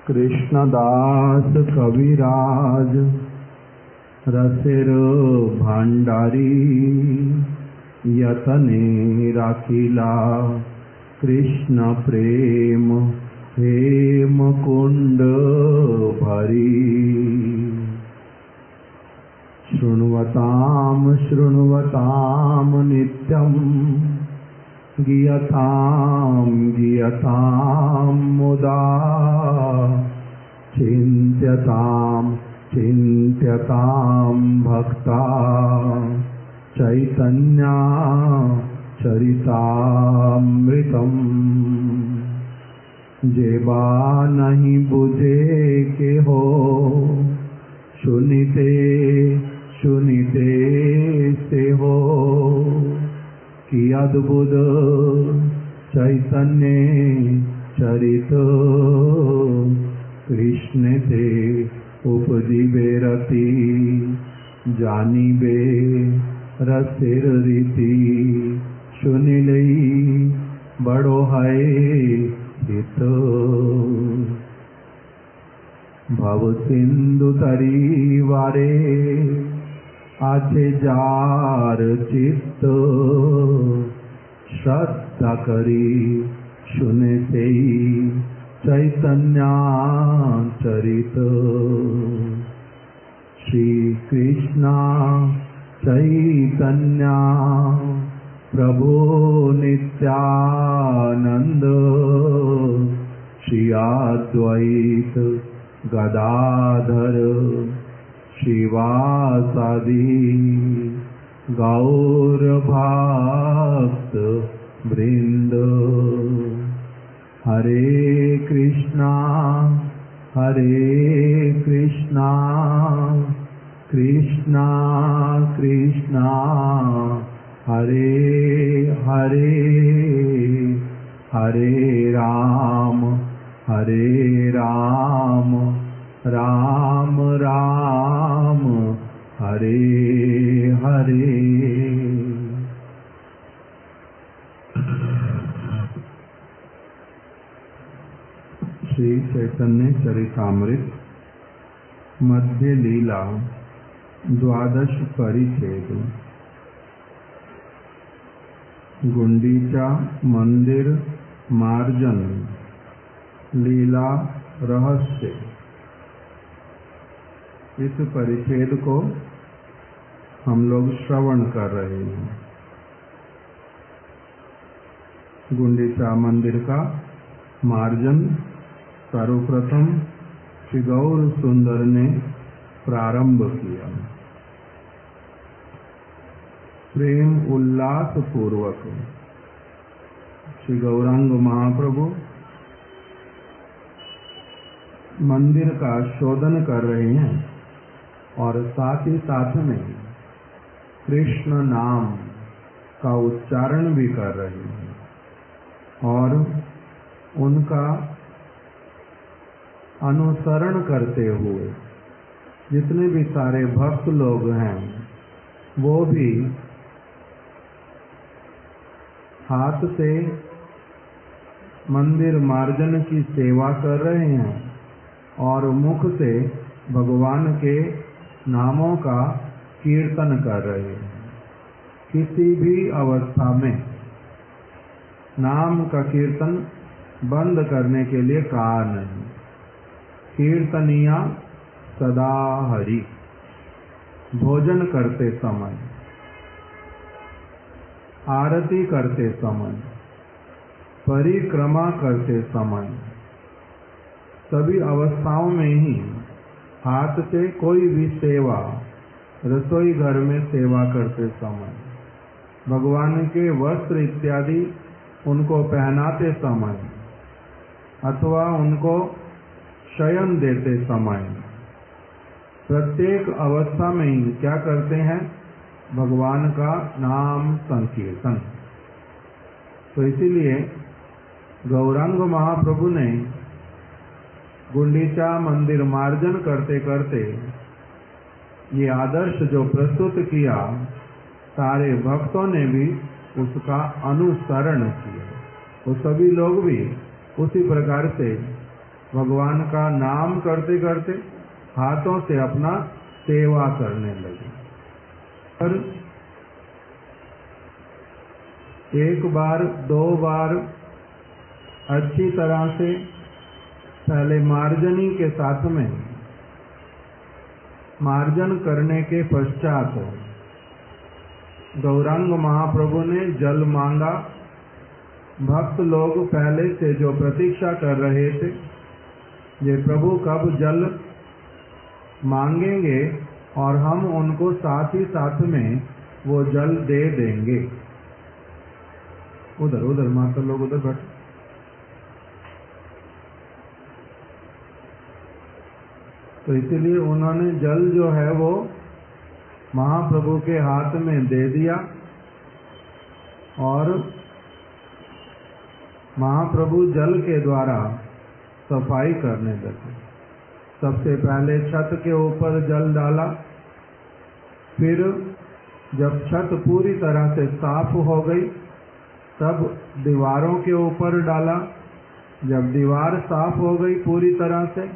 कृष्णदास कविराज रसिर भंडारी, यतने राखिला कृष्ण प्रेम हेम कुंड भरी। शृण्वतां शृण्वतां नित्यं गीयतां गीयतां मुदा, चिन्त्यतां चिन्त्यतां भक्ता चैतन्या चरितामृतम्। जेबा नहीं बुझे के हो, सुनिते सुनिते से हो कि अद्भुत चैतन्य चरित कृष्ण ते उपजीवे रति, जानिबे रसिर रीति। सुनिलई बड़ो है हित, भव सिंधु तरी वारे आछे जार चित्त, श्रद्धा करी सुने से चैतन्य चरित। श्री कृष्ण चैतन्य प्रभु नित्यानंद, श्री अद्वैत गदाधर श्रीवासादि गौर भक्त वृंद। हरे कृष्णा कृष्णा कृष्णा हरे हरे, हरे राम राम राम हरे हरे। श्री चैतन्य चरितामृत मध्य लीला द्वादश परिच्छेद। गुंडीचा मंदिर मार्जन लीला रहस्य। इस परिच्छेद को हम लोग श्रवण कर रहे हैं। गुंडीचा मंदिर का मार्जन सर्वप्रथम श्री गौर सुंदर ने प्रारंभ किया। प्रेम उल्लास पूर्वक श्री गौरांग महाप्रभु मंदिर का शोधन कर रहे हैं और साथ ही साथ में कृष्ण नाम का उच्चारण भी कर रहे हैं और उनका अनुसरण करते हुए जितने भी सारे भक्त लोग हैं वो भी हाथ से मंदिर मार्जन की सेवा कर रहे हैं और मुख से भगवान के नामों का कीर्तन कर रहे हैं। किसी भी अवस्था में नाम का कीर्तन बंद करने के लिए कहा नहीं। कीर्तनिया सदा हरि। भोजन करते समय, आरती करते समय, परिक्रमा करते समय, सभी अवस्थाओं में ही हाथ से कोई भी सेवा, रसोई घर में सेवा करते समय, भगवान के वस्त्र इत्यादि उनको पहनाते समय अथवा उनको शयन देते समय, प्रत्येक अवस्था में ही क्या करते हैं? भगवान का नाम संकीर्तन। तो इसीलिए गौरांग महाप्रभु ने गुंडीचा मंदिर मार्जन करते करते ये आदर्श जो प्रस्तुत किया, सारे भक्तों ने भी उसका अनुसरण किया। वो सभी लोग भी उसी प्रकार से भगवान का नाम करते करते हाथों से अपना सेवा करने लगे। पर एक बार दो बार अच्छी तरह से पहले मार्जनी के साथ में मार्जन करने के पश्चात गौरांग महाप्रभु ने जल मांगा। भक्त लोग पहले से जो प्रतीक्षा कर रहे थे, ये प्रभु कब जल मांगेंगे और हम उनको साथ ही साथ में वो जल दे देंगे। उधर उधर माता लोग उधर बैठे। तो इसीलिए उन्होंने जल जो है वो महाप्रभु के हाथ में दे दिया और महाप्रभु जल के द्वारा सफाई करने लगे। सबसे पहले छत के ऊपर जल डाला, फिर जब छत पूरी तरह से साफ हो गई तब दीवारों के ऊपर डाला। जब दीवार साफ हो गई पूरी तरह से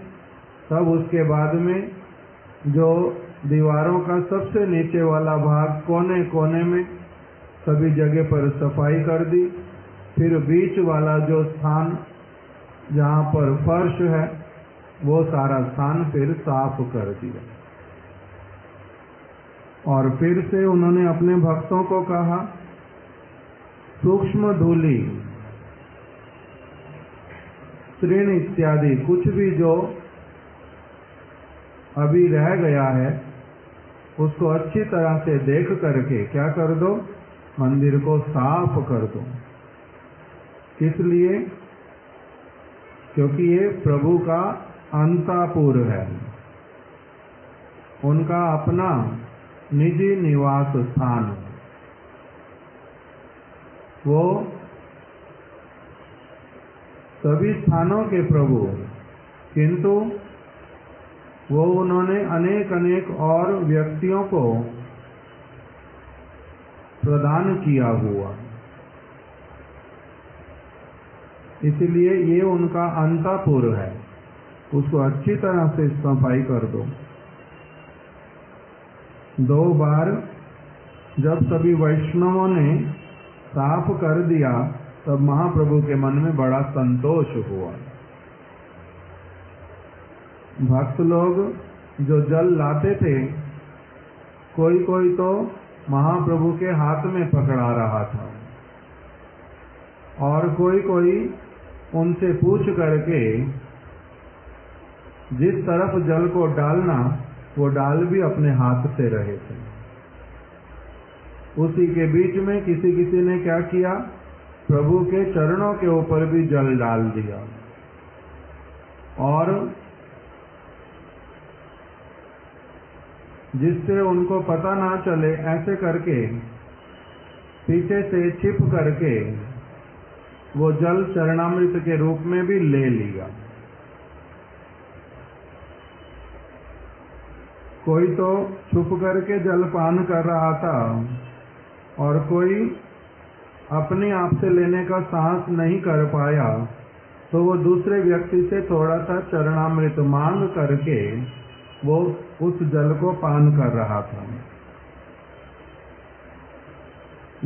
तब उसके बाद में जो दीवारों का सबसे नीचे वाला भाग कोने कोने में सभी जगह पर सफाई कर दी। फिर बीच वाला जो स्थान जहाँ पर फर्श है वो सारा स्थान फिर साफ कर दिया। और फिर से उन्होंने अपने भक्तों को कहा, सूक्ष्म धूलि तृण इत्यादि कुछ भी जो अभी रह गया है उसको अच्छी तरह से देख करके क्या कर दो, मंदिर को साफ कर दो। इसलिए क्योंकि ये प्रभु का अंतापुर है, उनका अपना निजी निवास स्थान। वो सभी स्थानों के प्रभु, किंतु वो उन्होंने अनेक अनेक और व्यक्तियों को प्रदान किया हुआ, इसलिए ये उनका अंतापुर है, उसको अच्छी तरह से सफाई कर दो। दो बार जब सभी वैष्णवों ने साफ कर दिया तब महाप्रभु के मन में बड़ा संतोष हुआ। भक्त लोग जो जल लाते थे, कोई कोई तो महाप्रभु के हाथ में पकड़ा रहा था और कोई कोई उनसे पूछ करके जिस तरफ जल को डालना वो डाल भी अपने हाथ से रहे थे। उसी के बीच में किसी किसी ने क्या किया, प्रभु के चरणों के ऊपर भी जल डाल दिया और जिससे उनको पता ना चले ऐसे करके पीछे से छिप करके वो जल चरणामृत के रूप में भी ले लिया। कोई तो छुप करके जल पान कर रहा था और कोई अपने आप से लेने का साहस नहीं कर पाया तो वो दूसरे व्यक्ति से थोड़ा सा चरणामृत मांग करके वो उस जल को पान कर रहा था।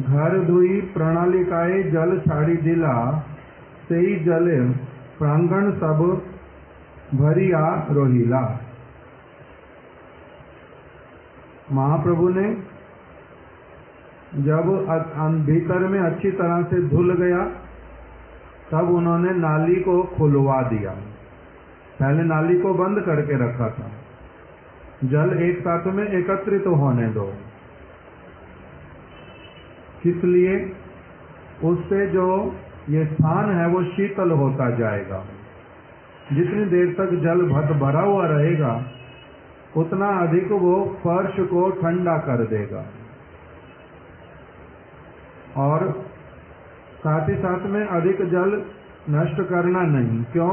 घर धुई प्रणालिकाए जल छाड़ी दिला, सेई जले प्रांगण सब भरिया रोहिला। महाप्रभु ने जब भीतर में अच्छी तरह से धुल गया तब उन्होंने नाली को खुलवा दिया। पहले नाली को बंद करके रखा था, जल एक साथ में एकत्रित होने दो, इसलिए उससे जो ये स्थान है वो शीतल होता जाएगा। जितनी देर तक जल भरा हुआ रहेगा उतना अधिक वो फर्श को ठंडा कर देगा और साथ ही साथ में अधिक जल नष्ट करना नहीं। क्यों?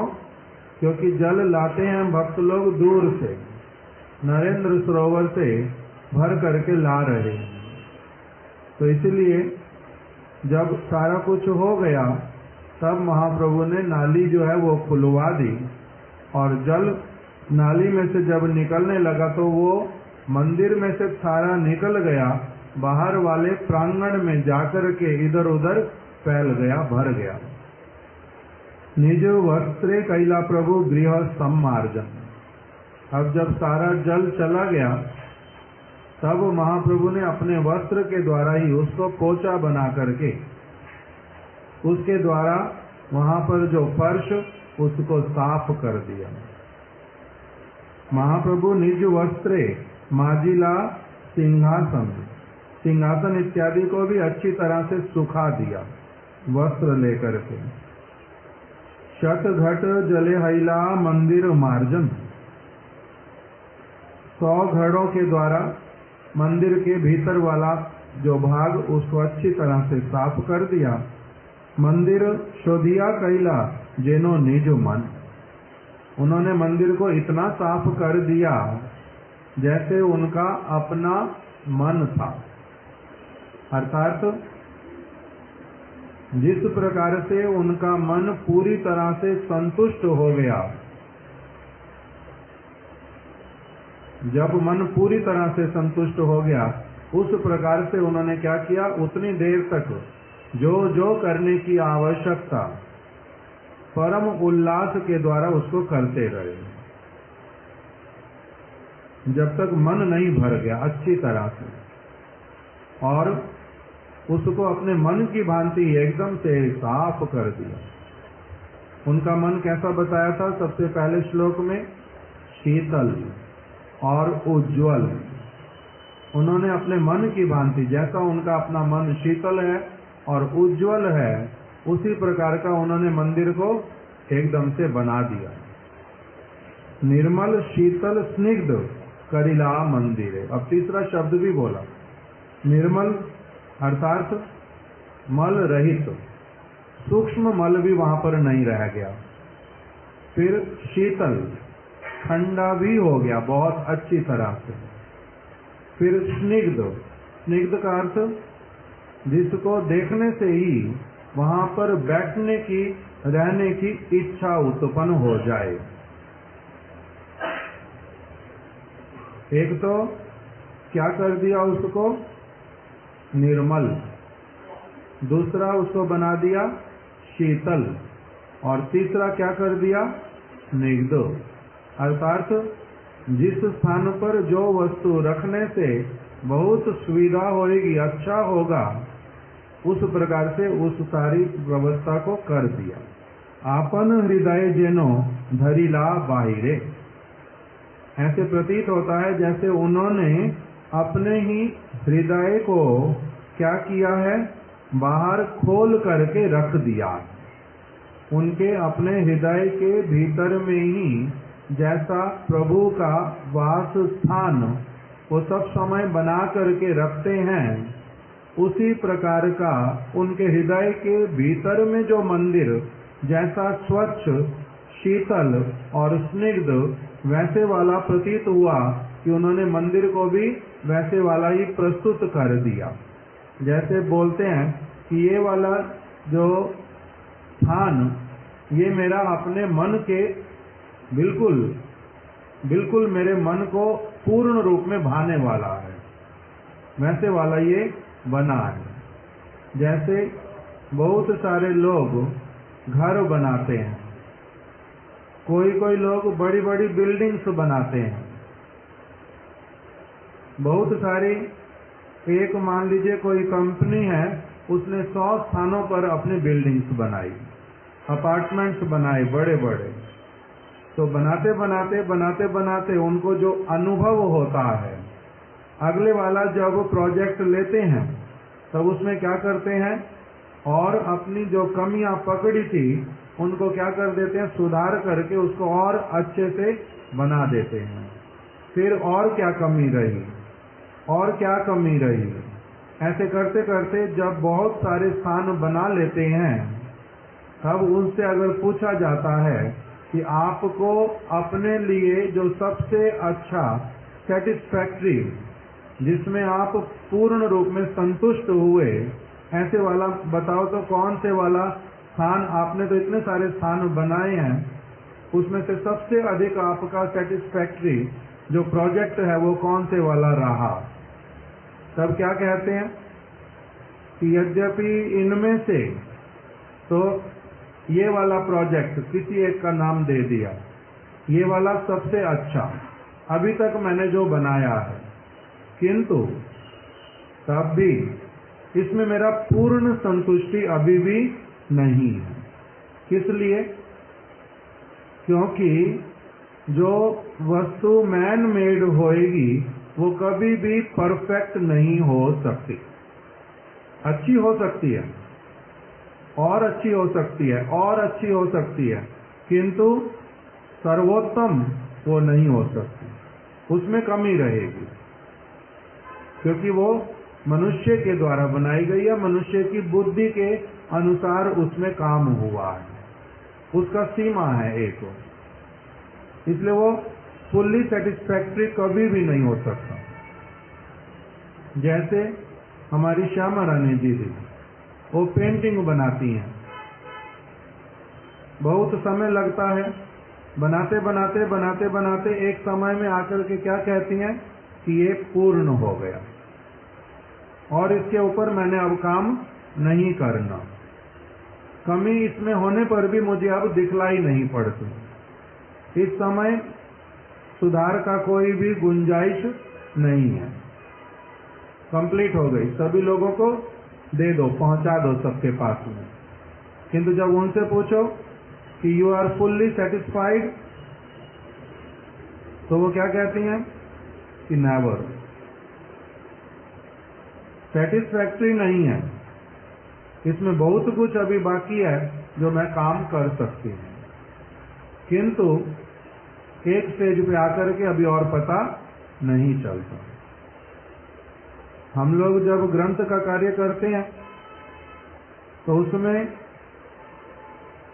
क्योंकि जल लाते हैं भक्त लोग दूर से, नरेंद्र सरोवर से भर करके ला रहे हैं। तो इसलिए जब सारा कुछ हो गया तब महाप्रभु ने नाली जो है वो खुलवा दी और जल नाली में से जब निकलने लगा तो वो मंदिर में से सारा निकल गया, बाहर वाले प्रांगण में जाकर के इधर उधर फैल गया, भर गया। निज वस्त्रे कैला प्रभु गृह सम्मार्जन। अब जब सारा जल चला गया तब महाप्रभु ने अपने वस्त्र के द्वारा ही उसको पोछा बना करके उसके द्वारा वहां पर जो फर्श उसको साफ कर दिया। महाप्रभु निज वस्त्रे माजिला सिंहासन, सिंहासन इत्यादि को भी अच्छी तरह से सुखा दिया वस्त्र लेकर के। शत घट जले हैला मंदिर मार्जन, 100 घड़ों के द्वारा मंदिर के भीतर वाला जो भाग उसको अच्छी तरह से साफ कर दिया। मंदिर शोधिया कैला जेनो निज मन, उन्होंने मंदिर को इतना साफ कर दिया जैसे उनका अपना मन था, अर्थात जिस प्रकार से उनका मन पूरी तरह से संतुष्ट हो गया। जब मन पूरी तरह से संतुष्ट हो गया उस प्रकार से उन्होंने क्या किया, उतनी देर तक जो जो करने की आवश्यकता परम उल्लास के द्वारा उसको करते रहे, जब तक मन नहीं भर गया अच्छी तरह से, और उसको अपने मन की भांति एकदम से साफ कर दिया। उनका मन कैसा बताया था सबसे पहले श्लोक में, शीतल और उज्ज्वल। उन्होंने अपने मन की भांति, जैसा उनका अपना मन शीतल है और उज्ज्वल है, उसी प्रकार का उन्होंने मंदिर को एकदम से बना दिया। निर्मल शीतल स्निग्ध करिला मंदिर है। अब तीसरा शब्द भी बोला, निर्मल अर्थात मल रहित, सूक्ष्म मल भी वहां पर नहीं रह गया। फिर शीतल, ठंडा भी हो गया बहुत अच्छी तरह से। फिर स्निग्ध, स्निग्ध का अर्थ जिसको देखने से ही वहां पर बैठने की, रहने की इच्छा उत्पन्न हो जाए। एक तो क्या कर दिया उसको, निर्मल, दूसरा उसको बना दिया शीतल, और तीसरा क्या कर दिया, स्निग्ध। अर्थात जिस स्थान पर जो वस्तु रखने से बहुत सुविधा होगी, अच्छा होगा, उस प्रकार से उस सारी व्यवस्था को कर दिया। आपन हृदय जेनो धरिला बाहिरे, ऐसे प्रतीत होता है जैसे उन्होंने अपने ही हृदय को क्या किया है, बाहर खोल करके रख दिया। उनके अपने हृदय के भीतर में ही जैसा प्रभु का वास स्थान वो सब समय बना करके रखते हैं, उसी प्रकार का उनके हृदय के भीतर में जो मंदिर जैसा स्वच्छ, शीतल और स्निग्ध वैसे वाला प्रतीत हुआ कि उन्होंने मंदिर को भी वैसे वाला ही प्रस्तुत कर दिया। जैसे बोलते हैं कि ये वाला जो स्थान ये मेरा अपने मन के बिल्कुल बिल्कुल मेरे मन को पूर्ण रूप में भाने वाला है, वैसे वाला ये बना है। जैसे बहुत सारे लोग घर बनाते हैं, कोई कोई लोग बड़ी बड़ी बिल्डिंग्स बनाते हैं, बहुत सारी, एक मान लीजिए कोई कंपनी है, उसने 100 स्थानों पर अपनी बिल्डिंग्स बनाई, अपार्टमेंट्स बनाए बड़े बड़े। तो बनाते बनाते उनको जो अनुभव होता है, अगले वाला जब प्रोजेक्ट लेते हैं तब उसमें क्या करते हैं, और अपनी जो कमियां पकड़ी थी उनको क्या कर देते हैं, सुधार करके उसको और अच्छे से बना देते हैं। फिर और क्या कमी रही, और क्या कमी रही, ऐसे करते करते जब बहुत सारे स्थान बना लेते हैं, तब उनसे अगर पूछा जाता है कि आपको अपने लिए जो सबसे अच्छा सेटिस्फैक्ट्री, जिसमें आप पूर्ण रूप में संतुष्ट हुए, ऐसे वाला बताओ तो कौन से वाला स्थान, आपने तो इतने सारे स्थान बनाए हैं, उसमें से सबसे अधिक आपका सेटिस्फैक्ट्री जो प्रोजेक्ट है वो कौन से वाला रहा, तब क्या कहते हैं कि यद्यपि इनमें से तो ये वाला प्रोजेक्ट किसी एक का नाम दे दिया, ये वाला सबसे अच्छा अभी तक मैंने जो बनाया है, किंतु तब भी इसमें मेरा पूर्ण संतुष्टि अभी भी नहीं है। किस लिए? क्योंकि जो वस्तु मैन मेड होएगी वो कभी भी परफेक्ट नहीं हो सकती। अच्छी हो सकती है और अच्छी हो सकती है और अच्छी हो सकती है, किंतु सर्वोत्तम वो नहीं हो सकती, उसमें कमी रहेगी, क्योंकि वो मनुष्य के द्वारा बनाई गई है, मनुष्य की बुद्धि के अनुसार उसमें काम हुआ है, उसका सीमा है एक, इसलिए वो फुल्ली सेटिस्फैक्ट्री कभी भी नहीं हो सकता। जैसे हमारी श्यामा रानी दीदी, वो पेंटिंग बनाती हैं, बहुत समय लगता है, बनाते बनाते बनाते बनाते एक समय में आकर के क्या कहती हैं कि ये पूर्ण हो गया और इसके ऊपर मैंने अब काम नहीं करना, कमी इसमें होने पर भी मुझे अब दिखलाई नहीं पड़ती, इस समय सुधार का कोई भी गुंजाइश नहीं है, कंप्लीट हो गई, सभी लोगों को दे दो, पहुंचा दो सबके पास में। किंतु जब उनसे पूछो कि यू आर फुल्ली सेटिस्फाइड, तो वो क्या कहती हैं कि नेवर, सेटिस्फैक्ट्री नहीं है, इसमें बहुत कुछ अभी बाकी है जो मैं काम कर सकती हूँ, किंतु एक स्टेज पे आकर के अभी और पता नहीं चलता। हम लोग जब ग्रंथ का कार्य करते हैं तो उसमें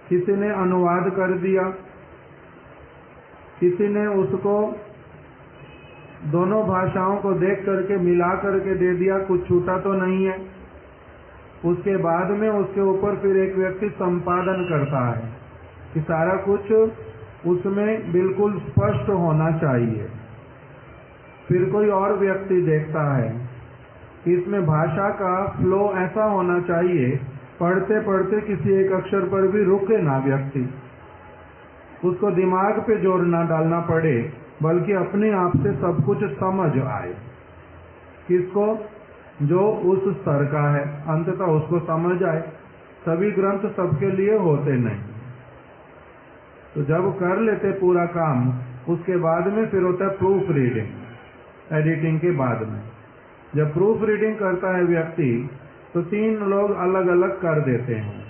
किसी ने अनुवाद कर दिया, किसी ने उसको दोनों भाषाओं को देख करके मिला करके दे दिया, कुछ छूटा तो नहीं है, उसके बाद में उसके ऊपर फिर एक व्यक्ति संपादन करता है कि सारा कुछ उसमें बिल्कुल स्पष्ट होना चाहिए, फिर कोई और व्यक्ति देखता है इसमें भाषा का फ्लो ऐसा होना चाहिए, पढ़ते पढ़ते किसी एक अक्षर पर भी रुके ना व्यक्ति, उसको दिमाग पे जोर ना डालना पड़े, बल्कि अपने आप से सब कुछ समझ आए, किसको? जो उस स्तर का है, अंततः उसको समझ आए। सभी ग्रंथ सबके लिए होते नहीं, तो जब कर लेते पूरा काम, उसके बाद में फिर होता है प्रूफ रीडिंग, एडिटिंग के बाद में। जब प्रूफ रीडिंग करता है व्यक्ति तो 3 लोग अलग अलग कर देते हैं,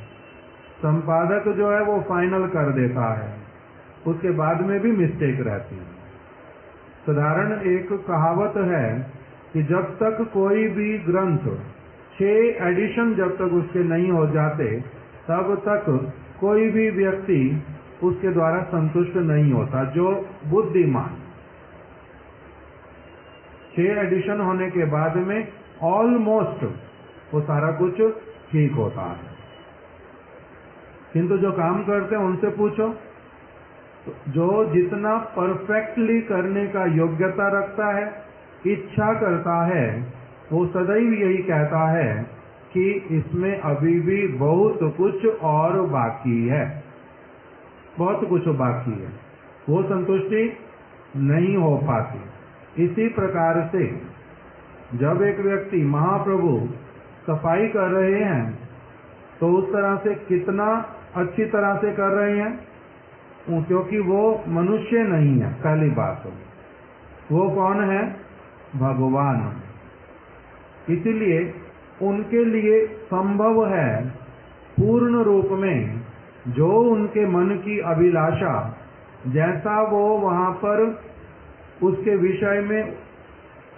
संपादक जो है वो फाइनल कर देता है, उसके बाद में भी मिस्टेक रहती है। साधारण एक कहावत है कि जब तक कोई भी ग्रंथ 6 एडिशन जब तक उसके नहीं हो जाते, तब तक कोई भी व्यक्ति उसके द्वारा संतुष्ट नहीं होता, जो बुद्धिमान। 6 एडिशन होने के बाद में ऑलमोस्ट वो सारा कुछ ठीक होता है, किंतु जो काम करते हैं उनसे पूछो, जो जितना परफेक्टली करने का योग्यता रखता है, इच्छा करता है, वो सदैव यही कहता है कि इसमें अभी भी बहुत कुछ और बाकी है, बहुत कुछ बाकी है, वो संतुष्टि नहीं हो पाती। इसी प्रकार से जब एक व्यक्ति महाप्रभु सफाई कर रहे हैं तो उस तरह से कितना अच्छी तरह से कर रहे हैं, क्योंकि वो मनुष्य नहीं है, पहली बात। वो कौन है? भगवान। इसीलिए उनके लिए संभव है पूर्ण रूप में जो उनके मन की अभिलाषा, जैसा वो वहां पर उसके विषय में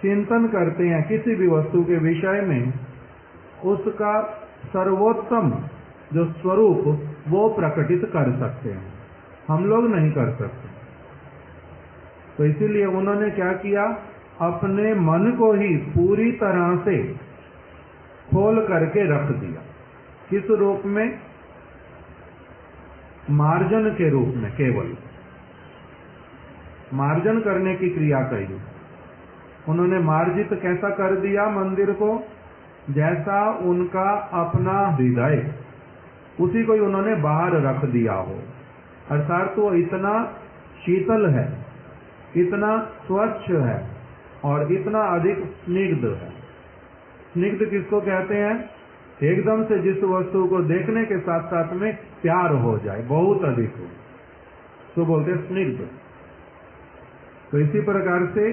चिंतन करते हैं, किसी भी वस्तु के विषय में, उसका सर्वोत्तम जो स्वरूप वो प्रकटित कर सकते हैं, हम लोग नहीं कर सकते। तो इसीलिए उन्होंने क्या किया, अपने मन को ही पूरी तरह से खोल करके रख दिया। किस रूप में? मार्जन के रूप में केवल, मार्जन करने की क्रिया कही। उन्होंने मार्जित कैसा कर दिया मंदिर को, जैसा उनका अपना हृदय, उसी को ही उन्होंने बाहर रख दिया हो। अर्थात वो इतना शीतल है, इतना स्वच्छ है और इतना अधिक स्निग्ध है। स्निग्ध किसको कहते हैं? एकदम से जिस वस्तु को देखने के साथ साथ में प्यार हो जाए, बहुत अधिक हो, तो बोलते हैं स्निग्ध। तो इसी प्रकार से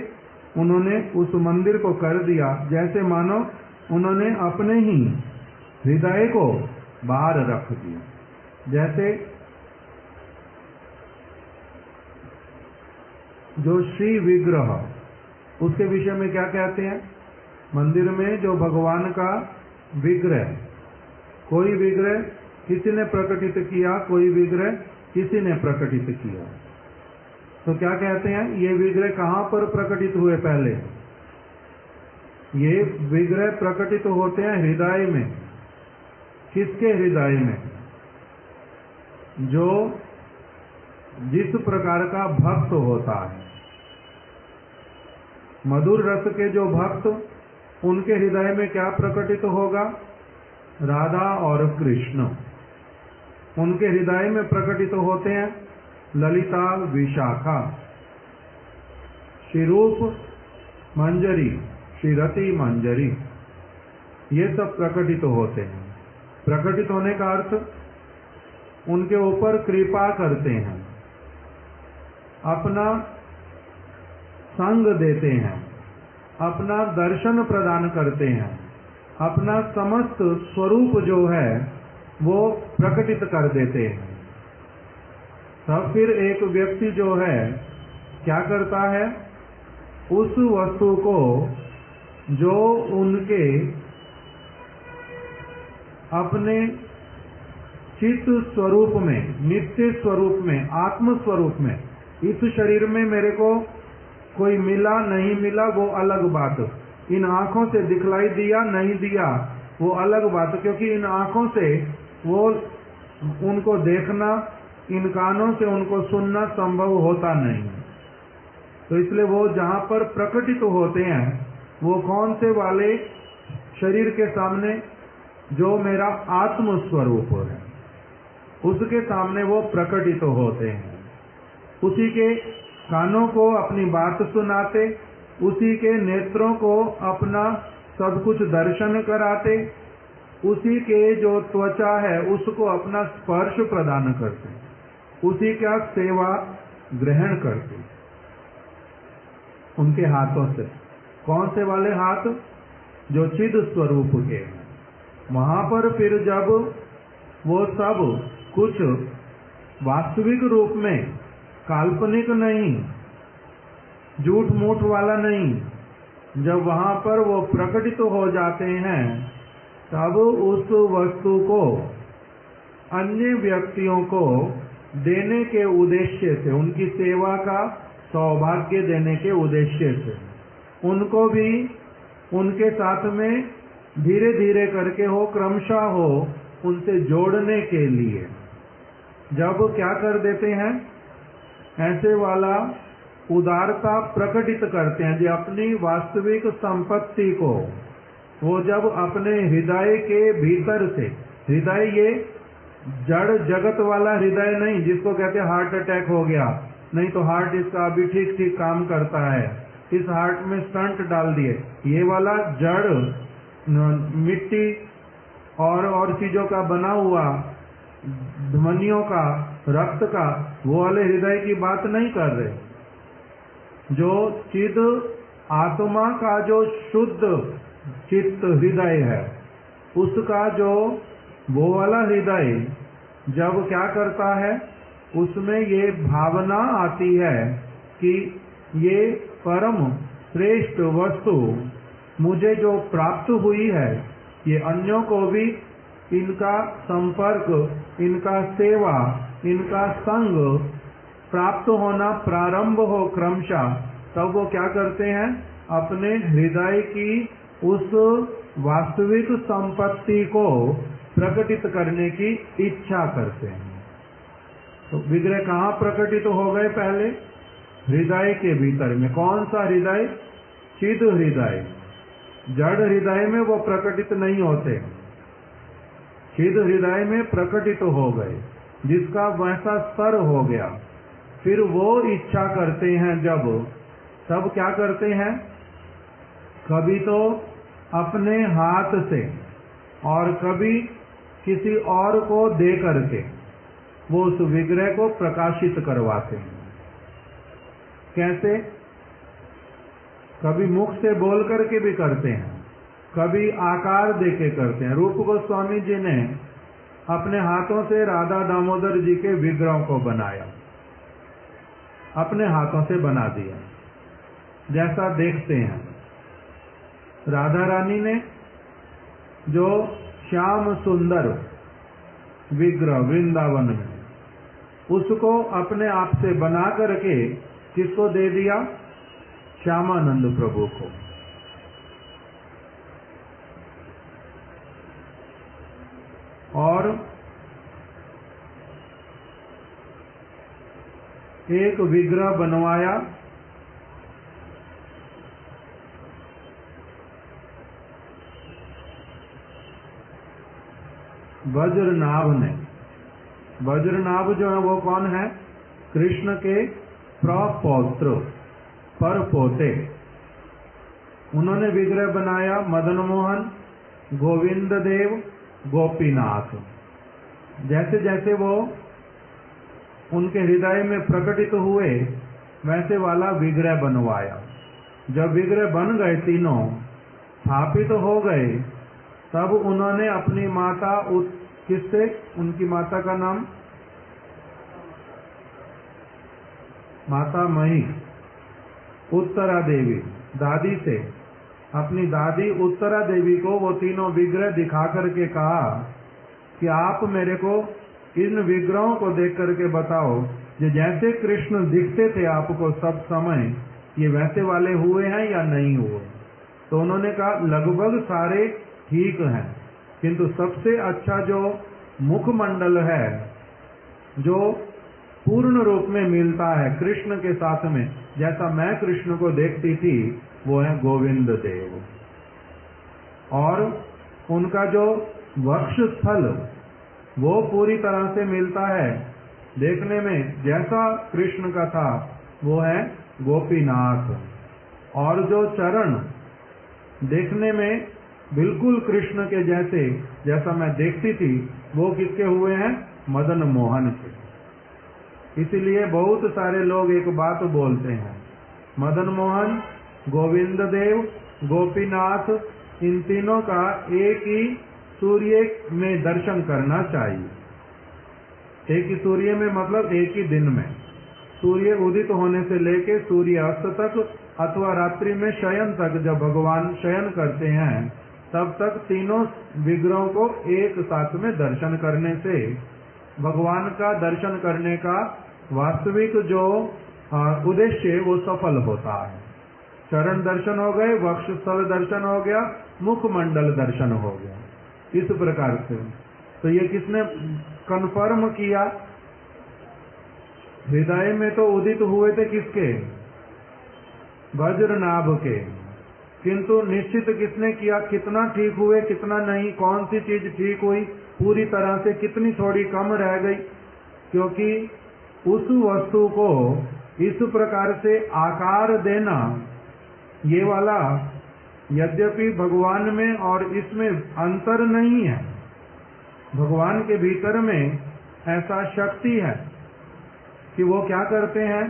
उन्होंने उस मंदिर को कर दिया जैसे मानो उन्होंने अपने ही हृदय को बाहर रख दिया। जैसे जो श्री विग्रह, उसके विषय में क्या कहते हैं? मंदिर में जो भगवान का विग्रह, कोई विग्रह किसी ने प्रकटित किया, कोई विग्रह किसी ने प्रकटित किया, तो क्या कहते हैं? ये विग्रह कहाँ पर प्रकटित हुए? पहले ये विग्रह प्रकटित होते हैं हृदय में। किसके हृदय में? जो जिस प्रकार का भक्त होता है, मधुर रस के जो भक्त, उनके हृदय में क्या प्रकटित होगा? राधा और कृष्ण। उनके हृदय में प्रकटित होते हैं ललिता, विशाखा, श्रीरूप मंजरी, श्रीरति मंजरी, ये सब प्रकटित होते हैं। प्रकटित होने का अर्थ उनके ऊपर कृपा करते हैं, अपना संग देते हैं, अपना दर्शन प्रदान करते हैं, अपना समस्त स्वरूप जो है वो प्रकटित कर देते हैं। तब फिर एक व्यक्ति जो है क्या करता है? उस वस्तु को जो उनके अपने चित्त स्वरूप में, नित्य स्वरूप में, आत्म स्वरूप में, इस शरीर में मेरे को कोई मिला नहीं मिला वो अलग बात, इन आंखों से दिखलाई दिया नहीं दिया वो अलग बात, क्योंकि इन आंखों से वो उनको देखना, इन कानों से उनको सुनना संभव होता नहीं। तो इसलिए वो जहां पर प्रकटित होते हैं वो कौन से वाले शरीर के सामने? जो मेरा आत्म स्वरूप है उसके सामने वो प्रकटित होते हैं। उसी के कानों को अपनी बात सुनाते, उसी के नेत्रों को अपना सब कुछ दर्शन कराते, उसी के जो त्वचा है उसको अपना स्पर्श प्रदान करते, उसी का सेवा ग्रहण करते उनके हाथों से। कौन से वाले हाथ? जो चिद स्वरूप के हैं। वहां पर फिर जब वो सब कुछ वास्तविक रूप में, काल्पनिक नहीं, झूठ मूठ वाला नहीं, जब वहां पर वो प्रकटित हो जाते हैं तब उस वस्तु को अन्य व्यक्तियों को देने के उद्देश्य से, उनकी सेवा का सौभाग्य देने के उद्देश्य से, उनको भी उनके साथ में धीरे धीरे करके हो, क्रमशः हो, उनसे जोड़ने के लिए जब क्या कर देते हैं? ऐसे वाला उदारता प्रकटित करते हैं। जो अपनी वास्तविक संपत्ति को वो जब अपने हृदय के भीतर से, हृदय ये जड़ जगत वाला हृदय नहीं जिसको कहते हैं हार्ट अटैक हो गया, नहीं तो हार्ट इसका अभी ठीक ठीक काम करता है, इस हार्ट में स्टंट डाल दिए, ये वाला जड़ मिट्टी और चीजों का बना हुआ, ध्वनियों का, रक्त का, वो वाले हृदय की बात नहीं कर रहे। जो चिद आत्मा का जो शुद्ध चित्त हृदय है, उसका जो वो वाला हृदय जब क्या करता है, उसमें ये भावना आती है कि ये परम श्रेष्ठ वस्तु मुझे जो प्राप्त हुई है, ये अन्यों को भी इनका संपर्क, इनका सेवा, इनका संग प्राप्त होना प्रारंभ हो क्रमशः, तब वो क्या करते हैं? अपने हृदय की उस वास्तविक संपत्ति को प्रकटित करने की इच्छा करते हैं। तो विग्रह कहाँ प्रकटित हो गए? पहले हृदय के भीतर में। कौन सा हृदय? चिद हृदय। जड़ हृदय में वो प्रकटित नहीं होते, चिद हृदय में प्रकटित हो गए, जिसका वैसा स्तर हो गया। फिर वो इच्छा करते हैं जब, तब क्या करते हैं? कभी तो अपने हाथ से और कभी किसी और को दे करके वो उस विग्रह को प्रकाशित करवाते हैं। कैसे? कभी मुख से बोल करके भी करते हैं, कभी आकार देके करते हैं। रूप गोस्वामी जी ने अपने हाथों से राधा दामोदर जी के विग्रहों को बनाया, अपने हाथों से बना दिया, जैसा देखते हैं। राधा रानी ने जो श्याम सुंदर विग्रह वृंदावन में, उसको अपने आप से बना करके किसको दे दिया? श्यामानंद प्रभु को। और एक विग्रह बनवाया वज्रनाभ ने। वज्रनाभ जो है वो कौन है? कृष्ण के प्रपौत्र, पर पोते। उन्होंने विग्रह बनाया मदन मोहन, गोविंद देव, गोपीनाथ। जैसे जैसे वो उनके हृदय में प्रकटित हुए, वैसे वाला विग्रह बनवाया। जब विग्रह बन गए, तीनों स्थापित हो गए, तब उन्होंने अपनी माता किससे? उनकी माता का नाम माता मही, उत्तरा देवी, दादी से, अपनी दादी उत्तरा देवी को वो तीनों विग्रह दिखा करके कहा कि आप मेरे को इन विग्रहों को देख करके बताओ, जो जैसे कृष्ण दिखते थे आपको सब समय, ये वैसे वाले हुए हैं या नहीं हुए? तो उन्होंने कहा लगभग सारे ठीक हैं, किंतु सबसे अच्छा जो मुखमंडल है, जो पूर्ण रूप में मिलता है कृष्ण के साथ में, जैसा मैं कृष्ण को देखती थी, वो है गोविंद देव। और उनका जो वक्ष स्थल, वो पूरी तरह से मिलता है देखने में, जैसा कृष्ण का था, वो है गोपीनाथ। और जो चरण देखने में बिल्कुल कृष्ण के जैसे, जैसा मैं देखती थी, वो किसके हुए हैं? मदन मोहन के। इसलिए बहुत सारे लोग एक बात बोलते हैं, मदन मोहन, गोविंद देव, गोपीनाथ, इन तीनों का एक ही सूर्य में दर्शन करना चाहिए। एक ही सूर्य में मतलब एक ही दिन में, सूर्य उदित होने से लेके सूर्य अस्त तक, अथवा रात्रि में शयन तक, जब भगवान शयन करते हैं, तब तक तीनों विग्रहों को एक साथ में दर्शन करने से भगवान का दर्शन करने का वास्तविक जो उद्देश्य वो सफल होता है। चरण दर्शन हो गए, वक्ष स्थल दर्शन हो गया, मुखमंडल दर्शन हो गया, इस प्रकार से। तो ये किसने कन्फर्म किया? हृदय में तो उदित हुए थे किसके? वज्रनाभ के। किंतु निश्चित किसने किया? कितना ठीक हुए, कितना नहीं, कौन सी चीज ठीक हुई पूरी तरह से, कितनी थोड़ी कम रह गई? क्योंकि उस वस्तु को इस प्रकार से आकार देना, ये वाला यद्यपि भगवान में और इसमें अंतर नहीं है, भगवान के भीतर में ऐसा शक्ति है कि वो क्या करते हैं,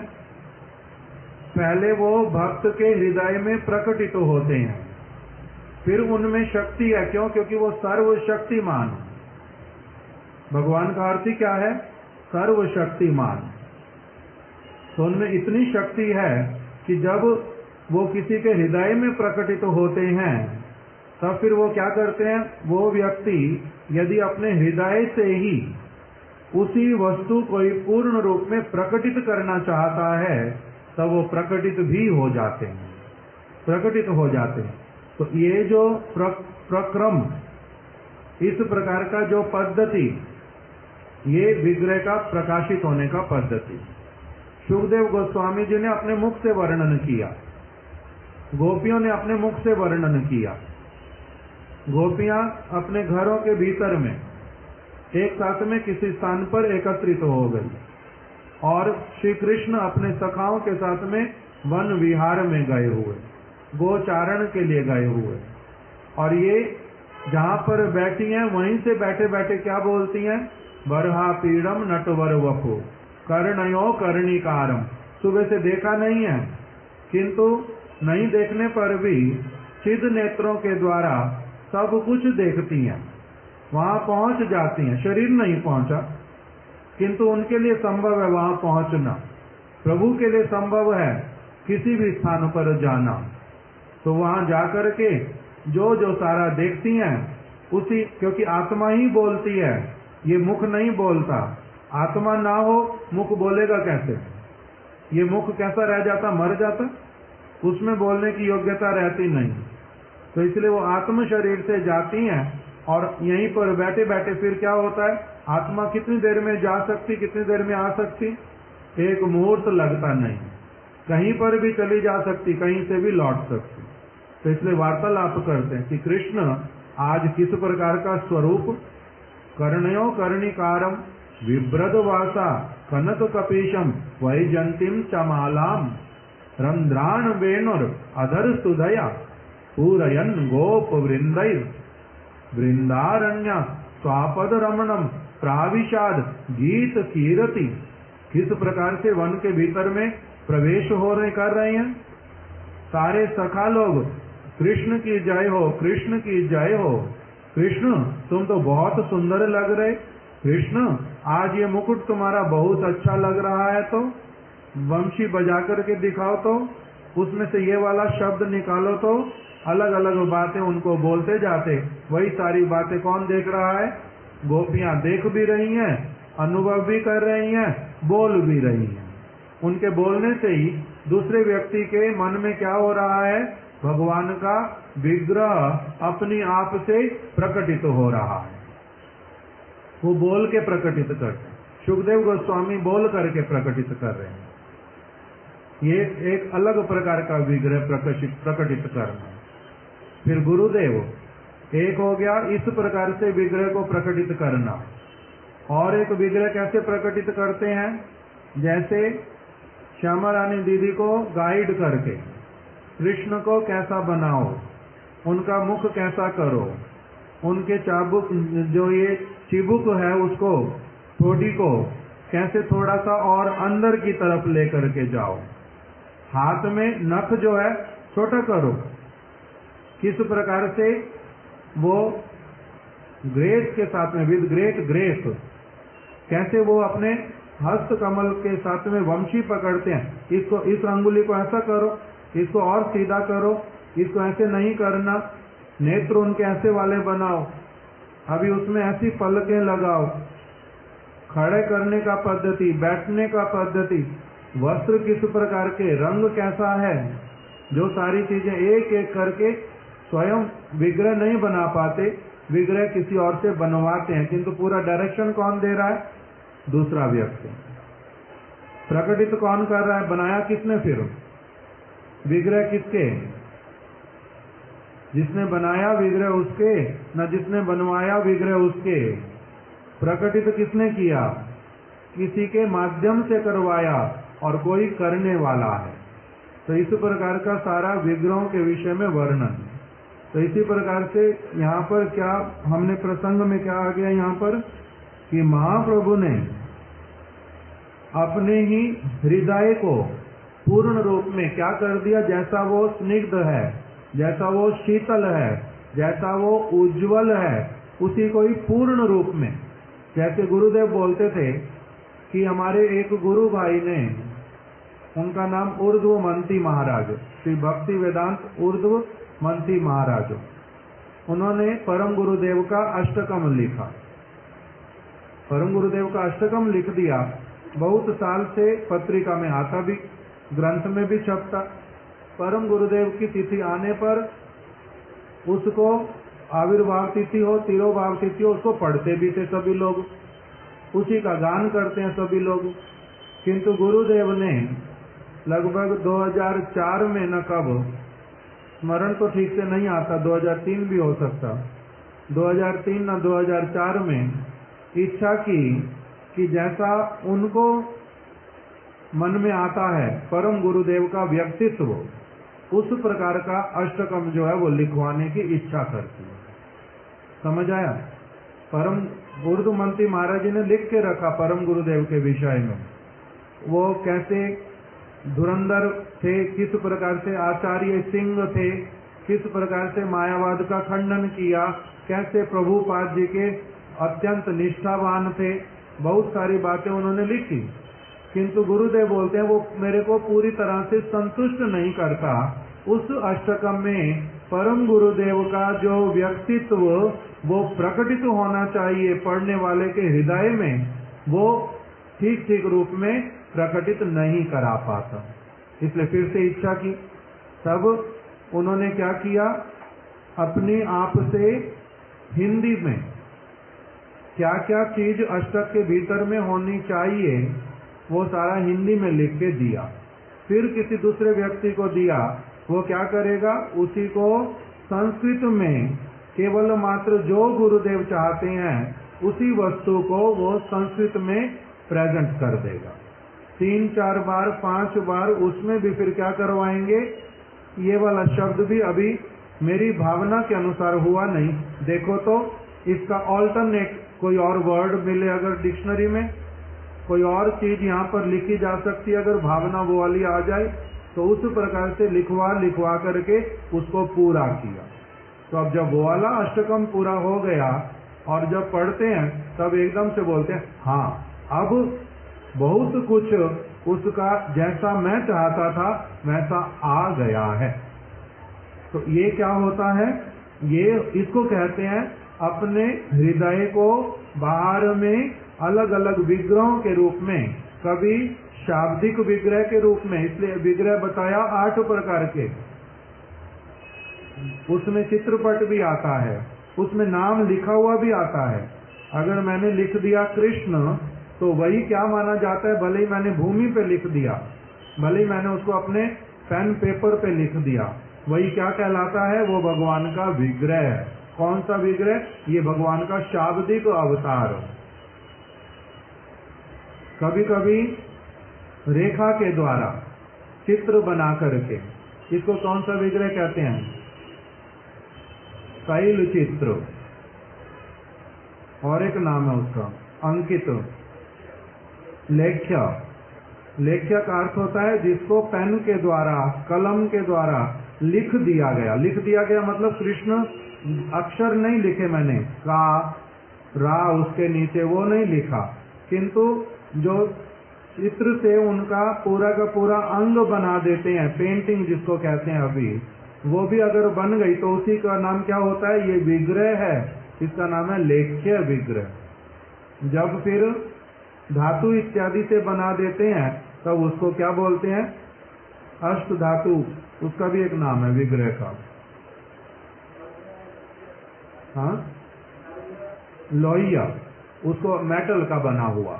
पहले वो भक्त के हृदय में प्रकटित होते हैं, फिर उनमें शक्ति है। क्यों? क्योंकि वो सर्वशक्तिमान। भगवान का अर्थ ही क्या है? सर्वशक्तिमान। तो उनमें इतनी शक्ति है कि जब वो किसी के हृदय में प्रकटित होते हैं, तब फिर वो क्या करते हैं, वो व्यक्ति यदि अपने हृदय से ही उसी वस्तु को पूर्ण रूप में प्रकटित करना चाहता है, तब वो प्रकटित भी हो जाते हैं, प्रकटित हो जाते हैं। तो ये जो प्रक्रम, इस प्रकार का जो पद्धति, ये विग्रह का प्रकाशित होने का पद्धति। सुखदेव गोस्वामी जी ने अपने मुख से वर्णन किया, गोपियों ने अपने मुख से वर्णन किया। गोपियां अपने घरों के भीतर में एक साथ में किसी स्थान पर एकत्रित हो गई और श्री कृष्ण अपने सखाओं के साथ में वन विहार में गए हुए, गोचारण के लिए गए हुए, और ये जहां पर बैठी हैं वहीं से बैठे बैठे क्या बोलती हैं, बरहा पीड़म नटवर वपु कर्णयो कर्णिकारम। सुबह से देखा नहीं है, किंतु नहीं देखने पर भी चिद नेत्रों के द्वारा सब कुछ देखती हैं, वहां पहुंच जाती हैं। शरीर नहीं पहुंचा, किंतु उनके लिए संभव है वहां पहुंचना। प्रभु के लिए संभव है किसी भी स्थान पर जाना, तो वहां जाकर के जो जो सारा देखती हैं उसी, क्योंकि आत्मा ही बोलती है, ये मुख नहीं बोलता। आत्मा ना हो मुख बोलेगा कैसे? ये मुख कैसा रह जाता, मर जाता, उसमें बोलने की योग्यता रहती नहीं। तो इसलिए वो आत्म शरीर से जाती हैं और यहीं पर बैठे बैठे फिर क्या होता है, आत्मा कितनी देर में जा सकती, कितनी देर में आ सकती, एक मुहूर्त लगता नहीं, कहीं पर भी चली जा सकती, कहीं से भी लौट सकती। तो इसलिए वार्तालाप करते हैं कि कृष्ण आज किस प्रकार का स्वरूप, कर्णयो कर्णिकारम विभ्रदवासा कनक कपीशम वैजंतीम चमालाम रंध्राण वेणुर अधर सुधया पूरयन गोप वृंदैर वृंदारण्य स्वापद रमणम प्राविशाद गीत कीरति। किस प्रकार से वन के भीतर में प्रवेश हो रहे कर रहे हैं, सारे सखा लोग कृष्ण की जय हो, कृष्ण की जय हो, कृष्ण तुम तो बहुत सुंदर लग रहे, कृष्ण आज ये मुकुट तुम्हारा बहुत अच्छा लग रहा है, तो वंशी बजा करके दिखाओ, तो उसमें से ये वाला शब्द निकालो, तो अलग अलग बातें उनको बोलते जाते। वही सारी बातें कौन देख रहा है, गोपियां देख भी रही हैं, अनुभव भी कर रही हैं, बोल भी रही हैं। उनके बोलने से ही दूसरे व्यक्ति के मन में क्या हो रहा है, भगवान का विग्रह अपनी आप से प्रकटित हो रहा है। वो बोल के प्रकटित करते, सुखदेव गोस्वामी बोल करके प्रकटित कर रहे हैं। ये एक अलग प्रकार का विग्रह प्रकटित करना। फिर गुरुदेव एक हो गया इस प्रकार से विग्रह को प्रकटित करना, और एक विग्रह कैसे प्रकटित करते हैं, जैसे श्यामा रानी दीदी को गाइड करके कृष्ण को कैसा बनाओ, उनका मुख कैसा करो, उनके चाबुक जो ये चिबुक है उसको, ठोडी को कैसे थोड़ा सा और अंदर की तरफ लेकर के जाओ, हाथ में नख जो है छोटा करो, किस प्रकार से वो ग्रेस के साथ में, विद ग्रेट ग्रेस, कैसे वो अपने हस्त कमल के साथ में वंशी पकड़ते हैं, इसको इस अंगुली को ऐसा करो, इसको और सीधा करो, इसको ऐसे नहीं करना, नेत्र उनके ऐसे वाले बनाओ, अभी उसमें ऐसी पलकें लगाओ, खड़े करने का पद्धति, बैठने का पद्धति, वस्त्र किस प्रकार के, रंग कैसा है, जो सारी चीजें एक एक करके स्वयं विग्रह नहीं बना पाते, विग्रह किसी और से बनवाते हैं, किंतु पूरा डायरेक्शन कौन दे रहा है, दूसरा व्यक्ति। प्रकटित कौन कर रहा है, बनाया किसने, फिर विग्रह किसके, जिसने बनाया विग्रह उसके, न जिसने बनवाया विग्रह उसके। प्रकटित किसने किया, किसी के माध्यम से करवाया, और कोई करने वाला है। तो इस प्रकार का सारा विग्रहों के विषय में वर्णन। तो इसी प्रकार से यहाँ पर क्या हमने प्रसंग में क्या आ गया यहाँ पर, कि महाप्रभु ने अपने ही हृदय को पूर्ण रूप में क्या कर दिया, जैसा वो स्निग्ध है, जैसा वो शीतल है, जैसा वो उज्जवल है, उसी को ही पूर्ण रूप में, जैसे गुरुदेव बोलते थे कि हमारे एक गुरु भाई ने, उनका नाम उर्ध्व मंती महाराज, श्री भक्ति वेदांत उर्ध्व मंती महाराज, उन्होंने परम गुरुदेव का अष्टकम लिखा। परम गुरुदेव का अष्टकम लिख दिया, बहुत साल से पत्रिका में आता भी, ग्रंथ में भी छपता। परम गुरुदेव की तिथि आने पर उसको आविर्भाव तिथि हो, तिरोभाव तिथि हो, उसको पढ़ते भी थे सभी लोग, उसी का गान करते हैं सभी लोग। किंतु गुरुदेव ने लगभग 2004 में न कब, स्मरण तो ठीक से नहीं आता, 2003 भी हो सकता, 2003 न 2004 में इच्छा की कि जैसा उनको मन में आता है परम गुरुदेव का व्यक्तित्व, उस प्रकार का अष्टकम जो है वो लिखवाने की इच्छा करती है। समझ आया? परम उर्दू मंत्री महाराज जी ने लिख के रखा परम गुरुदेव के विषय में, वो कैसे धुरंधर थे, किस प्रकार से आचार्य सिंह थे, किस प्रकार से मायावाद का खंडन किया, कैसे प्रभुपाद जी के अत्यंत निष्ठावान थे, बहुत सारी बातें उन्होंने लिखी। किंतु गुरुदेव बोलते हैं वो मेरे को पूरी तरह से संतुष्ट नहीं करता। उस अष्टकम में परम गुरुदेव का जो व्यक्तित्व वो प्रकटित होना चाहिए पढ़ने वाले के हृदय में, वो ठीक ठीक रूप में प्रकटित नहीं करा पाता। इसलिए फिर से इच्छा की। तब उन्होंने क्या किया, अपने आप से हिंदी में क्या क्या चीज अष्टक के भीतर में होनी चाहिए वो सारा हिंदी में लिख के दिया। फिर किसी दूसरे व्यक्ति को दिया, वो क्या करेगा, उसी को संस्कृत में केवल मात्र जो गुरुदेव चाहते हैं उसी वस्तु को वो संस्कृत में प्रेजेंट कर देगा। 3-4 बार 5 बार उसमें भी फिर क्या करवाएंगे, ये वाला शब्द भी अभी मेरी भावना के अनुसार हुआ नहीं, देखो तो इसका ऑल्टरनेट कोई और वर्ड मिले अगर डिक्शनरी में, कोई और चीज यहाँ पर लिखी जा सकती है अगर भावना वो वाली आ जाए, तो उस प्रकार से लिखवा करके उसको पूरा किया। तो अब जब वो वाला अष्टकम पूरा हो गया और जब पढ़ते हैं तब एकदम से बोलते हैं हाँ अब बहुत कुछ उसका जैसा मैं चाहता था वैसा आ गया है। तो ये क्या होता है, ये इसको कहते हैं अपने हृदय को बाहर में अलग अलग विग्रहों के रूप में, कभी शाब्दिक विग्रह के रूप में, इसलिए विग्रह बताया 8 प्रकार के, उसमें चित्रपट भी आता है, उसमें नाम लिखा हुआ भी आता है। अगर मैंने लिख दिया कृष्ण तो वही क्या माना जाता है, भले ही मैंने भूमि पे लिख दिया, भले ही मैंने उसको अपने पेन पेपर पे लिख दिया, वही क्या कहलाता है, वो भगवान का विग्रह है। कौन सा विग्रह, ये भगवान का शाब्दिक अवतार। कभी कभी रेखा के द्वारा चित्र बना करके, इसको कौन सा विग्रह कहते हैं, तैल चित्र, और एक नाम है उसका अंकित, लेख्य। लेख्य का अर्थ होता है जिसको पेन के द्वारा, कलम के द्वारा लिख दिया गया। लिख दिया गया मतलब कृष्ण अक्षर नहीं लिखे मैंने, का रा उसके नीचे वो नहीं लिखा, किंतु जो चित्र से उनका पूरा का पूरा अंग बना देते हैं, पेंटिंग जिसको कहते हैं अभी, वो भी अगर बन गई तो उसी का नाम क्या होता है, ये विग्रह है, इसका नाम है लेख्य विग्रह। जब फिर धातु इत्यादि से बना देते हैं तब उसको क्या बोलते हैं, अष्ट धातु, उसका भी एक नाम है विग्रह का। हाँ, लोहिया, उसको मेटल का बना हुआ,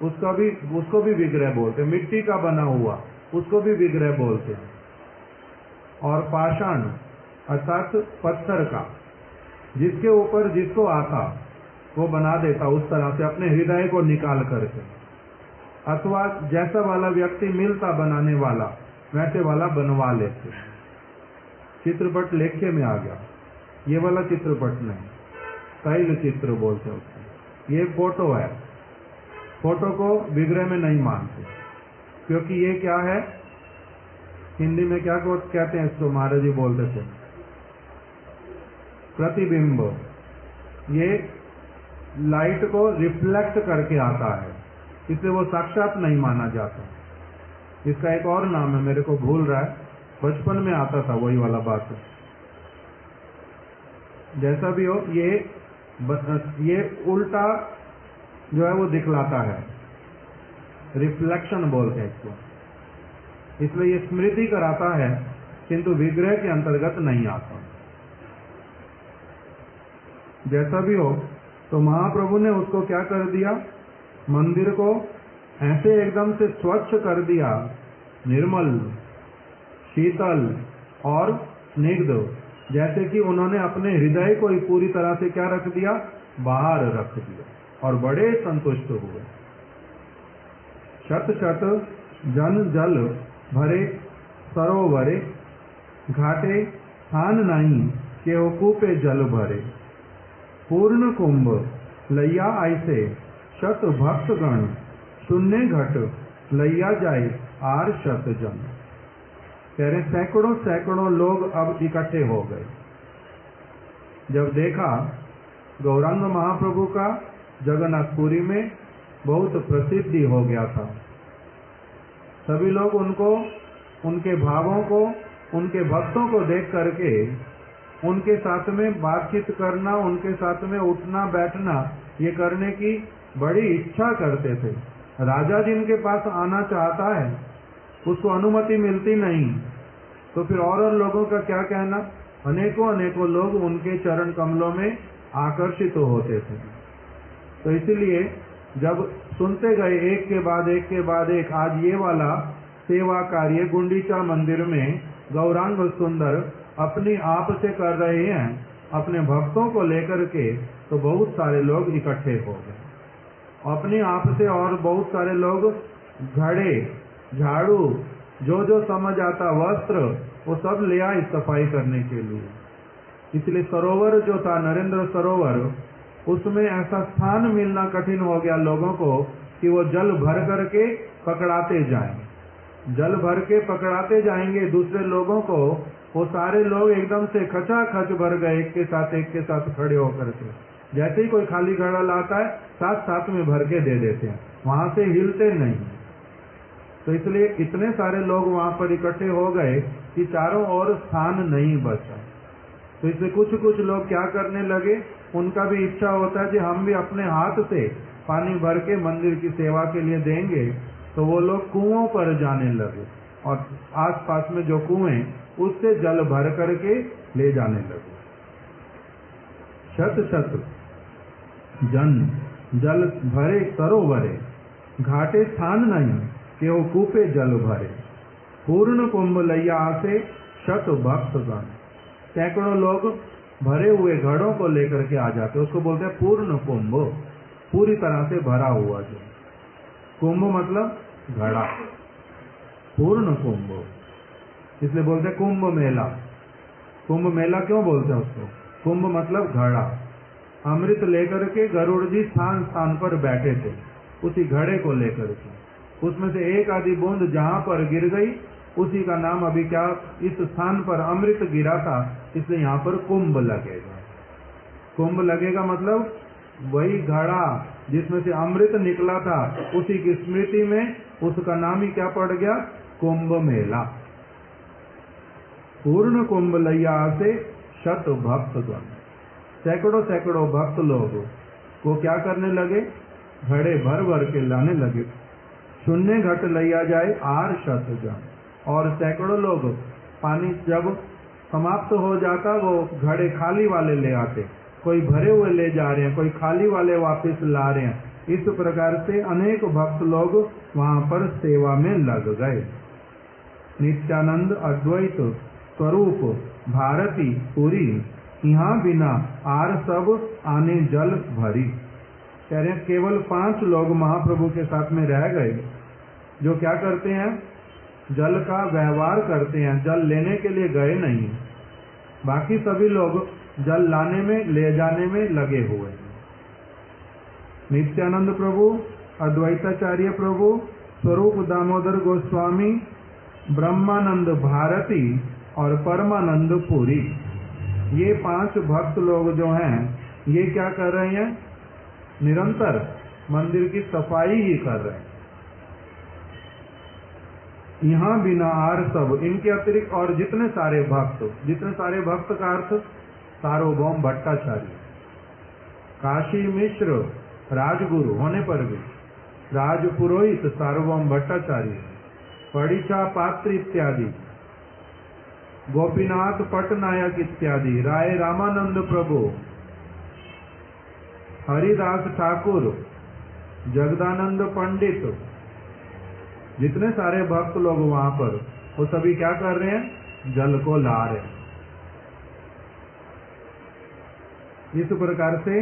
उसको भी विग्रह बोलते हैं। मिट्टी का बना हुआ उसको भी विग्रह बोलते हैं। और पाषाण अर्थात पत्थर का, जिसके ऊपर जिसको आता वो बना देता उस तरह से अपने हृदय को निकाल करके, अथवा जैसा वाला व्यक्ति मिलता बनाने वाला वैसे वाला बनवा लेते। चित्रपट लेख्य में आ गया, ये वाला चित्रपट नहीं, तैल चित्र बोलते हैं उसको। ये फोटो है, फोटो को विग्रह में नहीं मानते, क्योंकि ये क्या है, हिंदी में क्या कहते हैं इसको, महाराज जी बोलते थे प्रतिबिंब। ये लाइट को रिफ्लेक्ट करके आता है, इसलिए वो साक्षात नहीं माना जाता। इसका एक और नाम है, मेरे को भूल रहा है, बचपन में आता था वही वाला बात। जैसा भी हो, ये उल्टा जो है वो दिखलाता है, रिफ्लेक्शन बोलते हैं इसको, इसलिए ये स्मृति कराता है किंतु विग्रह के अंतर्गत नहीं आता। जैसा भी हो, तो महाप्रभु ने उसको क्या कर दिया, मंदिर को ऐसे एकदम से स्वच्छ कर दिया, निर्मल, शीतल और स्निग्ध, जैसे कि उन्होंने अपने हृदय को ही पूरी तरह से क्या रख दिया, बाहर रख दिया, और बड़े संतुष्ट हुए। शत शत जन जल भरे सरोवरे, घाटे स्थान नहीं केहो कूपे जल भरे। पूर्ण कुंभ लैया ऐसे शत भक्त गण, शून्य घट लैया जाए आर शत जन। कह रहे सैकड़ों सैकड़ों लोग अब इकट्ठे हो गए। जब देखा गौरांग महाप्रभु का जगन्नाथपुरी में बहुत प्रसिद्धि हो गया था, सभी लोग उनको, उनके भावों को, उनके भक्तों को देख करके उनके साथ में बातचीत करना, उनके साथ में उठना बैठना ये करने की बड़ी इच्छा करते थे। राजा जिनके पास आना चाहता है उसको अनुमति मिलती नहीं, तो फिर और लोगों का क्या कहना। अनेकों अनेकों लोग उनके चरण कमलों में आकर्षित होते थे। तो इसीलिए जब सुनते गए एक के बाद एक के बाद एक, आज ये वाला सेवा कार्य गुंडीचा मंदिर में गौरांग सुंदर अपनी आप से कर रहे हैं, अपने भक्तों को लेकर के, तो बहुत सारे लोग इकट्ठे हो गए। अपनी आप से और बहुत सारे लोग घड़े, झाड़ू, जो समझ आता वस्त्र, वो सब ले आए सफाई करने के लिए। इसलिए सरोवर जो था नरेंद्र सरोवर, उसमें ऐसा स्थान मिलना कठिन हो गया लोगों को कि वो जल भर करके पकड़ाते जाएं। जल भर के पकड़ाते जाएंगे दूसरे लोगों को, वो सारे लोग एकदम से खचाखच भर गए, एक के साथ खड़े होकर के। जैसे ही कोई खाली घड़ा लाता है साथ साथ में भर के दे देते हैं, वहां से हिलते नहीं। तो इसलिए इतने सारे लोग वहां पर इकट्ठे हो गए कि चारों ओर स्थान नहीं बचा। तो इसलिए कुछ कुछ लोग क्या करने लगे, उनका भी इच्छा होता है कि हम भी अपने हाथ से पानी भर के मंदिर की सेवा के लिए देंगे। तो वो लोग कुओं पर जाने लगे और आसपास में जो कुएं, उससे जल भर करके ले जाने लगे। शत शत जन जल भरे सरोवरे, घाटे स्थान नहीं केहो कूपे जल भरे। पूर्ण कुंभ लैया आसे शत भक्त गण। सैकड़ों लोग भरे हुए घड़ों को लेकर के आ जाते, उसको बोलते हैं पूर्ण कुंभ, पूरी तरह से भरा हुआ। जो कुंभ मतलब घड़ा, पूर्ण कुंभ, इसलिए बोलते हैं कुंभ मेला। कुंभ मेला क्यों बोलते हैं उसको? कुंभ मतलब घड़ा। अमृत लेकर के गरुड़ जी स्थान स्थान पर बैठे थे, उसी घड़े को लेकर के, उसमें से एक आधी बूंद जहां पर गिर गई उसी का नाम अभी क्या, इस स्थान पर अमृत गिरा था, इसलिए यहाँ पर कुंभ लगेगा। कुंभ लगेगा मतलब वही घड़ा जिसमें से अमृत निकला था, उसी की स्मृति में उसका नाम ही क्या पड़ गया, कुंभ मेला। पूर्ण कुंभ लैया से शत भक्त गण। सैकड़ों सैकड़ों भक्त लोग को क्या करने लगे, घड़े भर भर के लाने लगे। शून्य घट लैया जाए आर शत जन। और सैकड़ों लोग पानी जब समाप्त हो जाता वो घड़े खाली वाले ले आते, कोई भरे हुए ले जा रहे हैं, कोई खाली वाले वापस ला रहे हैं। इस प्रकार से अनेक भक्त लोग वहां पर सेवा में लग गए। नित्यानंद अद्वैत स्वरूप भारती पुरी, यहाँ बिना आर सब आने जल भरी। कह रहे हैं केवल 5 लोग महाप्रभु के साथ में रह गए, जो क्या करते हैं, जल का व्यवहार करते हैं, जल लेने के लिए गए नहीं। बाकी सभी लोग जल लाने में, ले जाने में लगे हुए हैं। नित्यानंद प्रभु, अद्वैताचार्य प्रभु, स्वरूप दामोदर गोस्वामी, ब्रह्मानंद भारती और परमानंद पुरी, ये 5 भक्त लोग जो हैं, ये क्या कर रहे हैं, निरंतर मंदिर की सफाई ही कर रहे हैं। यहाँ बिना आर सब, इनके अतिरिक्त और जितने सारे भक्त का अर्थ सार्वभौम भट्टाचार्य, काशी मिश्र राजगुरु होने पर भी, राज पुरोहित सार्वभौम भट्टाचार्य, पड़ीचा पात्र इत्यादि, गोपीनाथ पटनायक इत्यादि, राय रामानंद प्रभु, हरिदास ठाकुर, जगदानंद पंडित, जितने सारे भक्त लोग वहां पर, वो सभी क्या कर रहे हैं? जल को ला रहे हैं। इस प्रकार से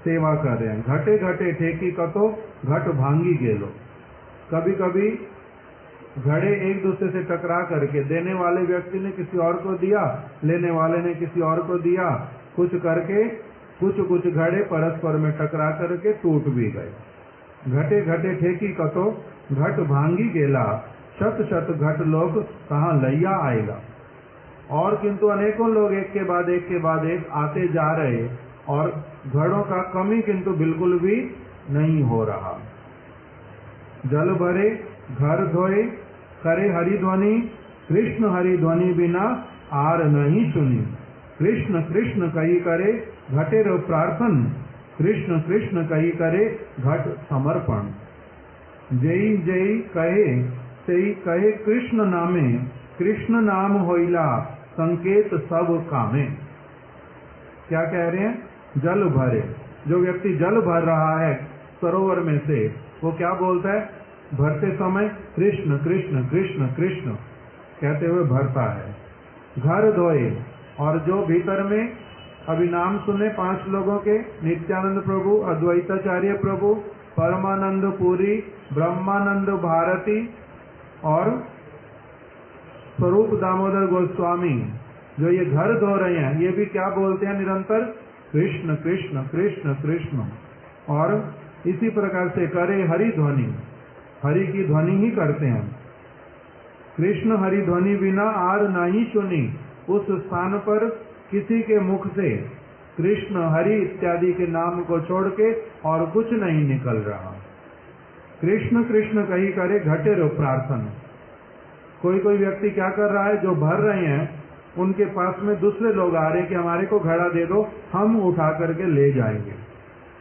सेवा कर रहे हैं। घटे घटे ठेकी कतो घट भांगी गेलो। कभी कभी घड़े एक दूसरे से टकरा करके, देने वाले व्यक्ति ने किसी और को दिया, लेने वाले ने किसी और को दिया, कुछ करके कुछ घड़े परस्पर में टकरा करके टूट भी गए। घटे घटे ठेकी कतो घट भांगी गेला, शत शत घट लोग कहाँ लैया आएगा। और किंतु अनेकों लोग एक के बाद एक आते जा रहे, और घड़ों का कमी किंतु बिल्कुल भी नहीं हो रहा। जल भरे घर धोए करे हरि ध्वनि, कृष्ण हरि ध्वनि बिना आर नहीं सुनी। कृष्ण कृष्ण कही करे घटे रो प्रार्थन, कृष्ण कृष्ण कही करे घट समर्पण। जय जय कहे सही कहे कृष्ण नामे, कृष्ण नाम होइला संकेत सब कामे। क्या कह रहे हैं? जल भरे। जो व्यक्ति जल भर रहा है सरोवर में से, वो क्या बोलता है? भरते समय कृष्ण कृष्ण कृष्ण कृष्ण कहते हुए भरता है। घर धोए, और जो भीतर में अभी नाम सुने 5 लोगों के, नित्यानंद प्रभु, अद्वैताचार्य प्रभु, परमानंद पुरी, ब्रह्मानंद भारती और स्वरूप दामोदर गोस्वामी, जो ये घर धो रहे हैं, ये भी क्या बोलते हैं निरंतर? कृष्ण कृष्ण कृष्ण कृष्ण। और इसी प्रकार से करे हरि ध्वनि, हरि की ध्वनि ही करते हैं। कृष्ण हरि ध्वनि बिना आर नहीं सुनी। उस स्थान पर किसी के मुख से कृष्ण हरि इत्यादि के नाम को छोड़ के और कुछ नहीं निकल रहा। कृष्ण कृष्ण कही करे घटे रो प्रार्थना। कोई कोई व्यक्ति क्या कर रहा है? जो भर रहे हैं उनके पास में दूसरे लोग आ रहे हैं कि हमारे को घड़ा दे दो, हम उठा करके ले जाएंगे।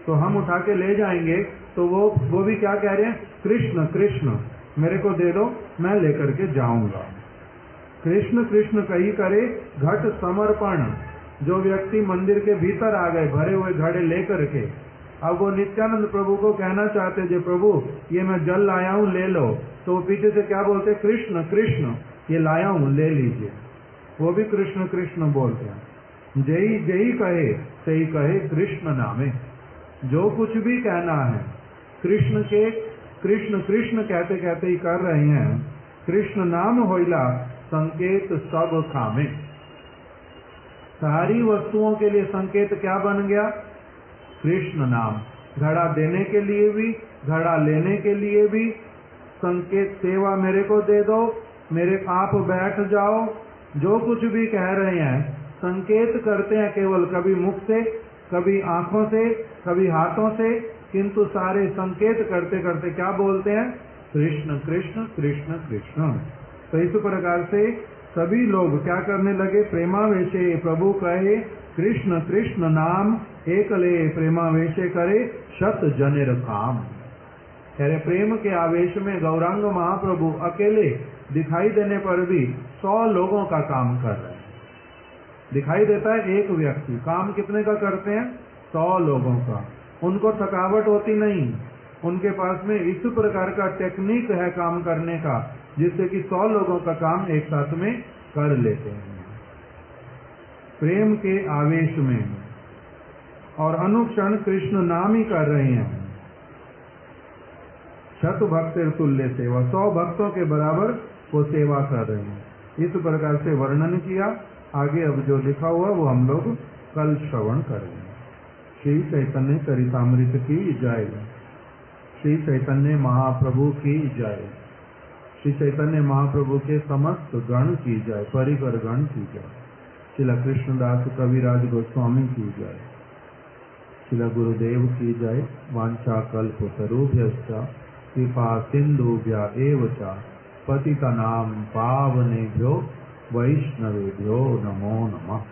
तो हम उठा के ले जाएंगे, तो वो भी क्या कह रहे हैं? कृष्ण कृष्ण मेरे को दे दो, मैं लेकर के जाऊंगा। कृष्ण कृष्ण कही करे घट समर्पण। जो व्यक्ति मंदिर के भीतर आ गए भरे हुए घड़े लेकर के, अब वो नित्यानंद प्रभु को कहना चाहते जो प्रभु ये मैं जल लाया हूँ, ले लो। तो वो पीछे से क्या बोलते? कृष्ण कृष्ण ये लाया हूँ, ले लीजिए। वो भी कृष्ण कृष्ण बोलते हैं। जय जय कहे सही कहे कृष्ण नामे। जो कुछ भी कहना है कृष्ण के, कृष्ण कृष्ण कहते कहते ही कर रहे हैं। कृष्ण नाम होइला संकेत सब कामे। सारी वस्तुओं के लिए संकेत क्या बन गया? कृष्ण नाम। घड़ा देने के लिए भी, घड़ा लेने के लिए भी संकेत। सेवा मेरे को दे दो, मेरे आप बैठ जाओ, जो कुछ भी कह रहे हैं संकेत करते हैं केवल, कभी मुख से, कभी आंखों से, कभी हाथों से, किंतु सारे संकेत करते करते क्या बोलते हैं? कृष्ण कृष्ण कृष्ण कृष्ण। तो इस प्रकार से सभी लोग क्या करने लगे? प्रेमावेशे प्रभु कहे कृष्ण कृष्ण नाम, एक ले प्रेमावेशे करे शत जनेर काम। कह रहे प्रेम के आवेश में गौरांग महाप्रभु अकेले दिखाई देने पर भी 100 लोगों का काम कर रहे हैं। दिखाई देता है एक व्यक्ति, काम कितने का करते हैं? 100 लोगों का। उनको थकावट होती नहीं, उनके पास में इस प्रकार का टेक्निक है काम करने का, जिससे कि 100 लोगों का काम एक साथ में कर लेते हैं प्रेम के आवेश में। और अनुक्षण कृष्ण नाम ही कर रहे हैं। शत भक्तेर तुल्य सेवा, 100 भक्तों के बराबर वो सेवा कर रहे हैं। इस प्रकार से वर्णन किया। आगे अब जो लिखा हुआ वो हम लोग कल श्रवण करेंगे। श्री चैतन्य चरितामृत की जय। श्री चैतन्य महाप्रभु की जय। श्री चैतन्य महाप्रभु के समस्त गण की जय, परिकर गण की जय। श्रील कृष्णदास कविराज गोस्वामी की जय। श्रील गुरुदेव की जय। वांछा कल्पतरुभ्यश्च कृपा सिंधुभ्य एव च पतितनां पावनेभ्यो वैष्णवेभ्यो नमो नमः।